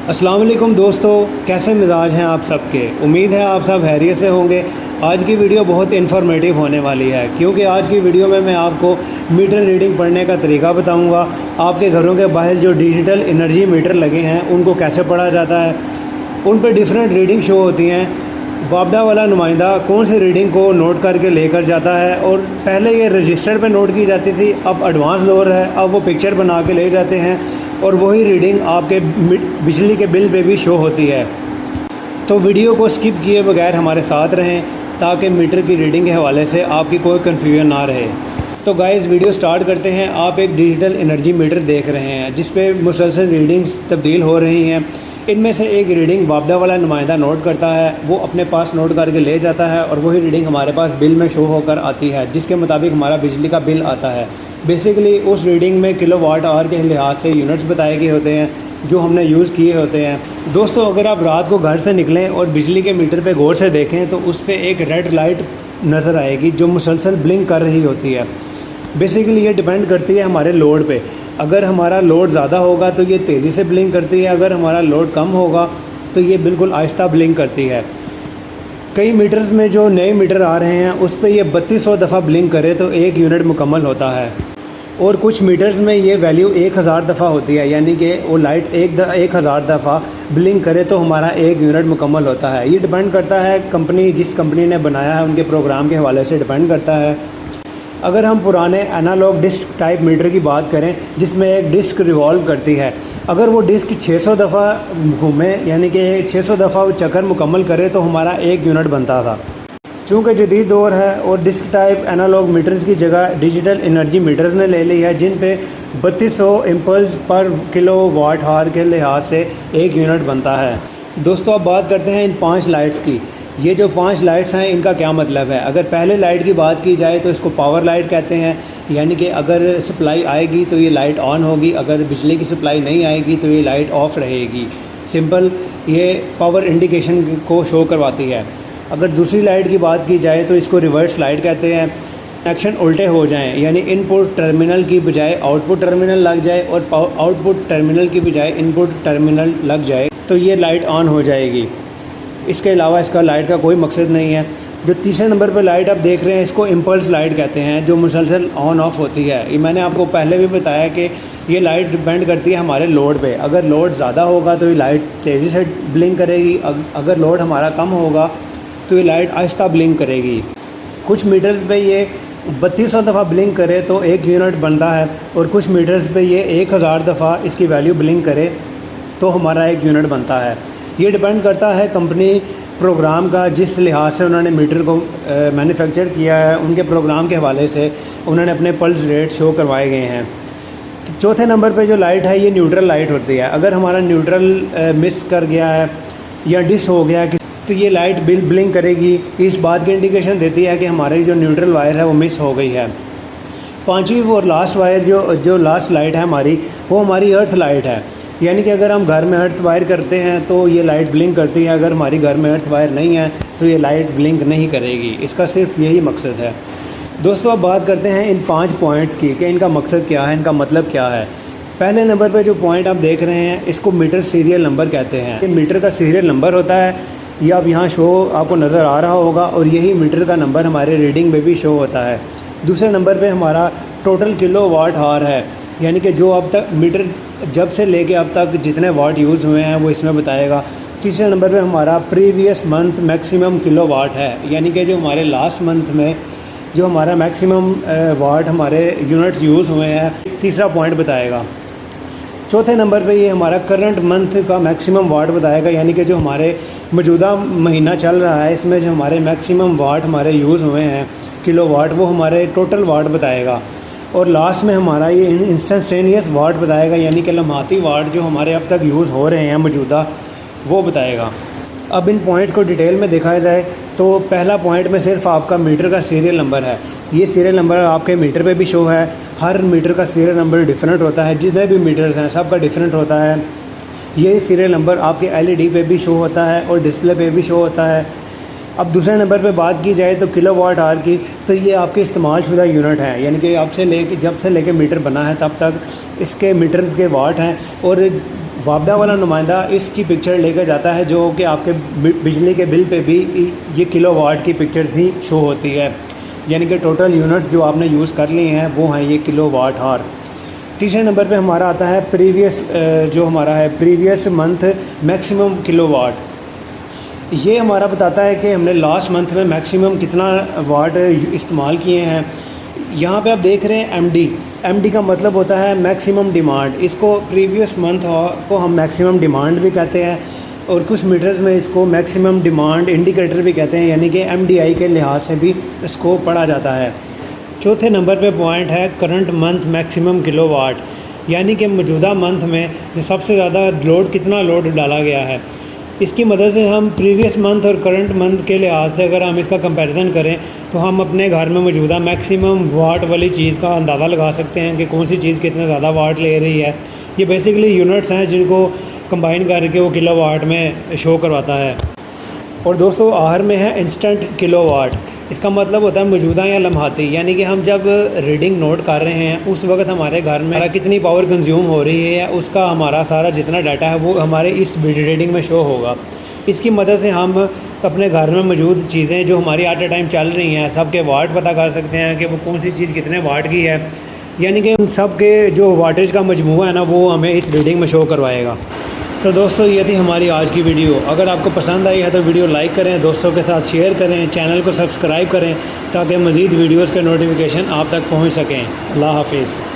अस्सलाम वालेकुम दोस्तों, कैसे मिजाज हैं आप सबके। उम्मीद है आप सब खैरियत से होंगे। आज की वीडियो बहुत इन्फॉर्मेटिव होने वाली है क्योंकि आज की वीडियो में मैं आपको मीटर रीडिंग पढ़ने का तरीका बताऊंगा। आपके घरों के बाहर जो डिजिटल एनर्जी मीटर लगे हैं उनको कैसे पढ़ा जाता है, उन पर डिफरेंट रीडिंग शो होती हैं। वापडा वाला नुमाइंदा कौन सी रीडिंग को नोट करके लेकर जाता है, और पहले ये रजिस्टर पे नोट की जाती थी, अब एडवांस दौर है, अब वो पिक्चर बना के ले जाते हैं और वही रीडिंग आपके बिजली के बिल पे भी शो होती है। तो वीडियो को स्किप किए बगैर हमारे साथ रहें ताकि मीटर की रीडिंग के हवाले से आपकी कोई कन्फ्यूजन ना रहे। तो गाइस वीडियो स्टार्ट करते हैं। आप एक डिजिटल एनर्जी मीटर देख रहे हैं जिस पे मुसलसल रीडिंग्स तब्दील हो रही हैं। इनमें से एक रीडिंग वापडा वाला नुमाइंदा नोट करता है, वो अपने पास नोट करके ले जाता है और वही रीडिंग हमारे पास बिल में शो होकर आती है, जिसके मुताबिक हमारा बिजली का बिल आता है। बेसिकली उस रीडिंग में किलोवाट आवर के लिहाज से यूनिट्स बताए गए होते हैं जो हमने यूज़ किए होते हैं। दोस्तों, अगर आप रात को घर से निकलें और बिजली के मीटर पे गौर से देखें तो उस पर एक रेड लाइट नज़र आएगी जो मुसलसल ब्लिंक कर रही होती है। बेसिकली ये डिपेंड करती है हमारे लोड पे। अगर हमारा लोड ज़्यादा होगा तो ये तेज़ी से ब्लिंक करती है, अगर हमारा लोड कम होगा तो ये बिल्कुल आहिस्ता ब्लिंक करती है। कई मीटर्स में जो नए मीटर आ रहे हैं उस पे ये 3200 दफ़ा ब्लिंक करे तो 1 यूनिट मुकम्मल होता है, और कुछ मीटर्स में ये वैल्यू 1000 दफ़ा होती है, यानी कि वो लाइट 1000 दफ़ा ब्लिंक करे तो हमारा 1 यूनिट मुकम्मल होता है। ये डिपेंड करता है कंपनी, जिस कंपनी ने बनाया है उनके प्रोग्राम के हवाले से डिपेंड करता है। अगर हम पुराने एनालॉग डिस्क टाइप मीटर की बात करें जिसमें एक डिस्क रिवॉल्व करती है, अगर वो डिस्क 600 दफ़ा घूमे यानी कि 600 दफ़ा चक्कर मुकम्मल करे तो हमारा 1 यूनिट बनता था। चूँकि जदीद दौर है और डिस्क टाइप एनालॉग मीटर्स की जगह डिजिटल एनर्जी मीटर्स ने ले ली है जिन पे 3200 इम्पल्स पर किलो वाट आवर के लिहाज से 1 यूनिट बनता है। दोस्तों, अब बात करते हैं इन 5 लाइट्स की। ये जो 5 लाइट्स हैं इनका क्या मतलब है। अगर पहले लाइट की बात की जाए तो इसको पावर लाइट कहते हैं, यानी कि अगर सप्लाई आएगी तो ये लाइट ऑन होगी, अगर बिजली की सप्लाई नहीं आएगी तो ये लाइट ऑफ रहेगी। सिंपल, ये पावर इंडिकेशन को शो करवाती है। अगर दूसरी लाइट की बात की जाए तो इसको रिवर्स लाइट कहते हैं। कनेक्शन उल्टे हो जाएं, यानी इनपुट टर्मिनल की बजाय आउटपुट टर्मिनल लग जाए और आउटपुट टर्मिनल की बजाय इनपुट टर्मिनल लग जाए तो ये लाइट ऑन हो जाएगी। इसके अलावा इसका लाइट का कोई मकसद नहीं है। जो तीसरे नंबर पर लाइट आप देख रहे हैं इसको इम्पल्स लाइट कहते हैं, जो मुसलसल ऑन ऑफ होती है। ये मैंने आपको पहले भी बताया कि ये लाइट डिपेंड करती है हमारे लोड पे। अगर लोड ज़्यादा होगा तो ये लाइट तेज़ी से ब्लिंक करेगी, अगर लोड हमारा कम होगा तो ये लाइट आहिस्ता ब्लिंक करेगी। कुछ मीटर्स पे ये 3200 दफ़ा ब्लिंक करे तो 1 यूनिट बनता है, और कुछ मीटर्स पे ये 1000 दफ़ा इसकी वैल्यू ब्लिंक करे तो हमारा 1 यूनिट बनता है। ये डिपेंड करता है कंपनी प्रोग्राम का, जिस लिहाज से उन्होंने मीटर को मैन्युफैक्चर किया है उनके प्रोग्राम के हवाले से उन्होंने अपने पल्स रेट शो करवाए गए हैं। तो चौथे नंबर पे जो लाइट है ये न्यूट्रल लाइट होती है। अगर हमारा न्यूट्रल मिस कर गया है या डिस हो गया तो ये लाइट ब्लिंक करेगी। इस बात की इंडिकेशन देती है कि हमारी जो न्यूट्रल वायर है वो मिस हो गई है। पांचवी और लास्ट वायर जो लास्ट लाइट है हमारी, वो हमारी अर्थ लाइट है, यानी कि अगर हम घर में अर्थ वायर करते हैं तो ये लाइट ब्लिंक करती है। अगर हमारी घर में अर्थ वायर नहीं है तो ये लाइट ब्लिंक नहीं करेगी। इसका सिर्फ यही मकसद है। दोस्तों, अब बात करते हैं इन 5 पॉइंट्स की कि इनका मकसद क्या है, इनका मतलब क्या है। पहले नंबर पर जो पॉइंट आप देख रहे हैं इसको मीटर सीरियल नंबर कहते हैं। ये मीटर का सीरियल नंबर होता है, ये अब यहाँ शो आपको नज़र आ रहा होगा, और यही मीटर का नंबर हमारे रीडिंग में भी शो होता है। दूसरे नंबर पे हमारा टोटल किलो वाट आवर है, यानी कि जो अब तक मीटर जब से लेके अब तक जितने वाट यूज़ हुए हैं वो इसमें बताएगा। तीसरे नंबर पे हमारा previous month maximum kilo watt है, यानी कि जो हमारे लास्ट मंथ में जो हमारा मैक्सिमम वाट हमारे यूनिट्स यूज़ हुए हैं, तीसरा पॉइंट बताएगा। चौथे नंबर पे ये हमारा करंट मंथ का मैक्सिमम वाट बताएगा, यानी कि जो हमारे मौजूदा महीना चल रहा है इसमें जो हमारे मैक्सिमम वाट हमारे यूज़ हुए हैं किलो वाट, वो हमारे टोटल वाट बताएगा। और लास्ट में हमारा ये इंस्टेंटेनियस वाट बताएगा, यानी कि लम्हाती वाट जो हमारे अब तक यूज़ हो रहे हैं मौजूदा, वो बताएगा। अब इन पॉइंट्स को डिटेल में देखा जाए तो पहला पॉइंट में सिर्फ आपका मीटर का सीरियल नंबर है। ये सीरियल नंबर आपके मीटर पे भी शो है। हर मीटर का सीरियल नंबर डिफरेंट होता है, जितने भी मीटर्स हैं सबका डिफरेंट होता है। ये सीरियल नंबर आपके एलईडी पे भी शो होता है और डिस्प्ले पे भी शो होता है। अब दूसरे नंबर पे बात की जाए तो किलो वाट आवर की, तो ये आपके इस्तेमाल शुदा यूनिट है, यानी कि जब से लेके मीटर बना है तब तक इसके मीटर्स के वाट हैं, और वापडा वाला नुमाइंदा इसकी पिक्चर लेकर जाता है, जो कि आपके बिजली के बिल पे भी ये किलोवाट की पिक्चर्स ही शो होती है, यानी कि टोटल यूनिट्स जो आपने यूज़ कर लिए हैं वो हैं ये किलोवाट आवर। तीसरे नंबर पे हमारा आता है प्रीवियस मंथ मैक्सिमम किलोवाट। ये हमारा बताता है कि हमने लास्ट मंथ में मैक्सिमम कितना वाट इस्तेमाल किए हैं। यहाँ पे आप देख रहे हैं एमडी का मतलब होता है मैक्सिमम डिमांड। इसको प्रीवियस मंथ को हम मैक्सिमम डिमांड भी कहते हैं और कुछ मीटर्स में इसको मैक्सिमम डिमांड इंडिकेटर भी कहते हैं, यानी कि एमडीआई के लिहाज से भी इसको पढ़ा जाता है। चौथे नंबर पे पॉइंट है करंट मंथ मैक्सिमम किलोवाट, यानी कि मौजूदा मंथ में सबसे ज़्यादा कितना लोड डाला गया है। इसकी मदद से हम प्रीवियस मंथ और करंट मंथ के लिहाज से अगर हम इसका कंपैरिजन करें तो हम अपने घर में मौजूदा मैक्सिमम वाट वाली चीज़ का अंदाज़ा लगा सकते हैं कि कौन सी चीज़ कितना ज़्यादा वाट ले रही है। ये बेसिकली यूनिट्स हैं जिनको कंबाइन करके वो किलोवाट में शो करवाता है। और दोस्तों आखिर में है इंस्टेंट किलोवाट। इसका मतलब होता है मौजूदा या लम्हाती, यानी कि हम जब रीडिंग नोट कर रहे हैं उस वक्त हमारे घर में कितनी पावर कंज्यूम हो रही है, उसका हमारा सारा जितना डाटा है वो हमारे इस रीडिंग में शो होगा। इसकी मदद से हम अपने घर में मौजूद चीज़ें जो हमारी एट ए टाइम चल रही हैं सबके वाट पता कर सकते हैं कि वो कौन सी चीज़ कितने वाट की है, यानी कि उन सब के जो वाटेज का मजमूआ है ना वो हमें इस रीडिंग में शो करवाएगा। तो दोस्तों ये थी हमारी आज की वीडियो। अगर आपको पसंद आई है तो वीडियो लाइक करें, दोस्तों के साथ शेयर करें, चैनल को सब्सक्राइब करें ताकि मज़ीद वीडियोज़ के नोटिफिकेशन आप तक पहुँच सकें। अल्लाह हाफिज़।